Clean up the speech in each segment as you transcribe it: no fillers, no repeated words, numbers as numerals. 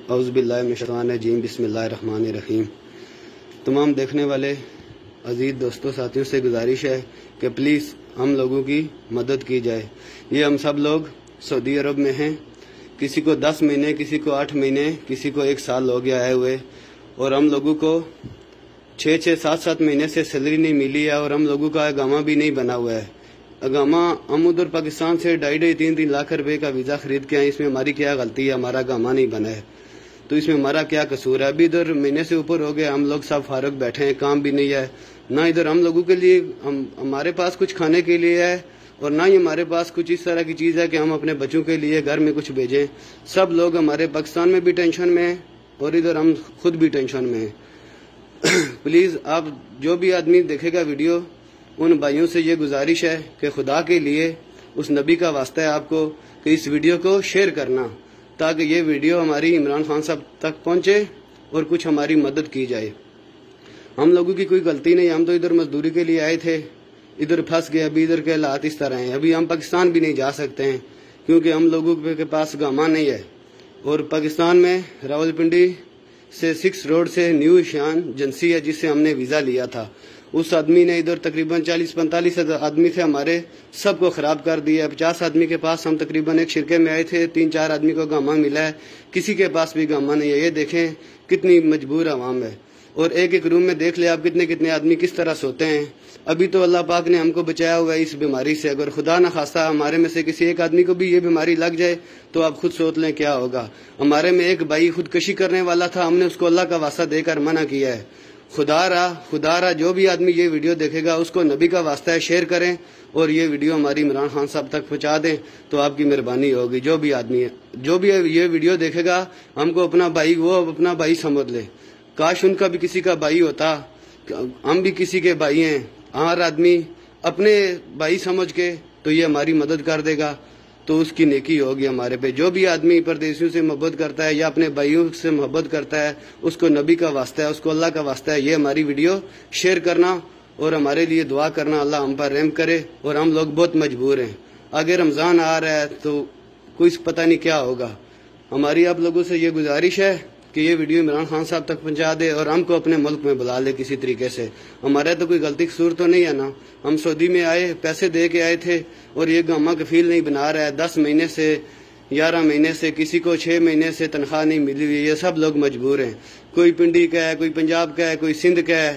اعوذ باللہ من الشیطان الرجیم بسم اللہ الرحمن الرحیم۔ تمام دیکھنے والے عزیز دوستوں ساتھیوں سے گزارش ہے کہ پلیز ہم لوگوں کی مدد کی جائے۔ یہ ہم سب لوگ سعودی عرب میں ہیں، کسی کو 10 مہینے، کسی کو 8 مہینے، کسی کو 1 سال ہو گیا آئے ہوئے، اور ہم لوگوں کو 6 7 مہینے سے سیلری نہیں ملی ہے، اور ہم لوگوں کا اقامہ بھی نہیں بنا ہوا ہے۔ اقامہ ہم ادھر پاکستان سے 2.5-3 لاکھ روپے کا ویزا خرید کے آئے، اس میں ہماری کیا غلطی ہے؟ ہمارا اقامہ نہیں بنا ہے تو اس میں ہمارا کیا قصور ہے؟ ابھی ادھر مہینے سے اوپر ہو گیا، ہم لوگ سب فارغ بیٹھے ہیں، کام بھی نہیں ہے، نہ ادھر ہم لوگوں کے لیے ہمارے پاس کچھ کھانے کے لیے ہے، اور نہ ہی ہمارے پاس کچھ اس طرح کی چیز ہے کہ ہم اپنے بچوں کے لیے گھر میں کچھ بھیجیں۔ سب لوگ ہمارے پاکستان میں بھی ٹینشن میں ہیں اور ادھر ہم خود بھی ٹینشن میں ہیں۔ پلیز آپ جو بھی آدمی دیکھے گا ویڈیو، ان بھائیوں سے یہ گزارش ہے کہ خدا کے لیے اس نبی کا واسطہ ہے آپ کو کہ اس ویڈیو کو شیئر کرنا، تاکہ یہ ویڈیو ہماری عمران خان صاحب تک پہنچے اور کچھ ہماری مدد کی جائے۔ ہم لوگوں کی کوئی غلطی نہیں، ہم تو ادھر مزدوری کے لیے آئے تھے، ادھر پھنس گئے، ابھی ادھر کے حالات اس طرح ہیں، ابھی ہم پاکستان بھی نہیں جا سکتے ہیں کیونکہ ہم لوگوں کے پاس اقامہ نہیں ہے۔ اور پاکستان میں راولپنڈی سے 6 روڈ سے نیو ایشیان ایجنسی ہے جس سے ہم نے ویزا لیا تھا، اس آدمی نے ادھر تقریباً 40-45 آدمی تھے ہمارے، سب کو خراب کر دیا۔ 50 آدمی کے پاس ہم تقریباً ایک شرکے میں آئے تھے، 3-4 آدمی کو اقامہ ملا ہے، کسی کے پاس بھی اقامہ نہیں ہے۔ یہ دیکھیں کتنی مجبور عوام ہے، اور ایک روم میں دیکھ لیں آپ کتنے آدمی کس طرح سوتے ہیں۔ ابھی تو اللہ پاک نے ہم کو بچایا ہوا ہے اس بیماری سے، اگر خدا نہ خواستہ ہمارے میں سے کسی ایک آدمی کو بھی یہ بیماری لگ جائے تو آپ خود سوچ لیں کیا ہوگا۔ ہمارے میں ایک بھائی خودکشی کرنے والا تھا، ہم نے اس کو اللہ کا واسطہ دے کر منع کیا ہے۔ خدا را جو بھی آدمی یہ ویڈیو دیکھے گا اس کو نبی کا واسطہ ہے شیئر کریں، اور یہ ویڈیو ہماری عمران خان صاحب تک پہنچا دیں تو آپ کی مہربانی ہوگی۔ جو بھی آدمی ہے، جو بھی یہ ویڈیو دیکھے گا، ہم کو اپنا بھائی، وہ اپنا بھائی سمجھ لے، کاش ان کا بھی کسی کا بھائی ہوتا، ہم بھی کسی کے بھائی ہیں۔ ہر آدمی اپنے بھائی سمجھ کے تو یہ ہماری مدد کر دے گا تو اس کی نیکی ہوگی ہمارے پہ۔ جو بھی آدمی پردیسیوں سے محبت کرتا ہے یا اپنے بھائیوں سے محبت کرتا ہے، اس کو نبی کا واسطہ ہے، اس کو اللہ کا واسطہ ہے، یہ ہماری ویڈیو شیئر کرنا اور ہمارے لیے دعا کرنا، اللہ ہم پر رحم کرے۔ اور ہم لوگ بہت مجبور ہیں، آگے رمضان آ رہا ہے تو کوئی پتہ نہیں کیا ہوگا۔ ہماری آپ لوگوں سے یہ گزارش ہے کہ یہ ویڈیو عمران خان صاحب تک پہنچا دے اور ہم کو اپنے ملک میں بلا لے کسی طریقے سے۔ ہمارا تو کوئی غلطی قصور تو نہیں ہے نا، ہم سعودی میں آئے، پیسے دے کے آئے تھے، اور یہ اقامہ کفیل نہیں بنا رہا ہے۔ 10 مہینے سے 11 مہینے سے، کسی کو 6 مہینے سے تنخواہ نہیں ملی ہوئی، یہ سب لوگ مجبور ہیں۔ کوئی پنڈی کا ہے، کوئی پنجاب کا ہے، کوئی سندھ کا ہے،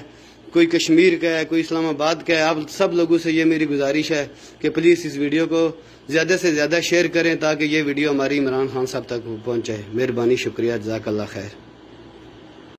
کوئی کشمیر کا ہے، کوئی اسلام آباد کا ہے۔ آپ سب لوگوں سے یہ میری گزارش ہے کہ پلیز اس ویڈیو کو زیادہ سے زیادہ شیئر کریں تاکہ یہ ویڈیو ہماری عمران خان صاحب تک پہنچے۔ مہربانی، شکریہ، جزاک اللہ خیر۔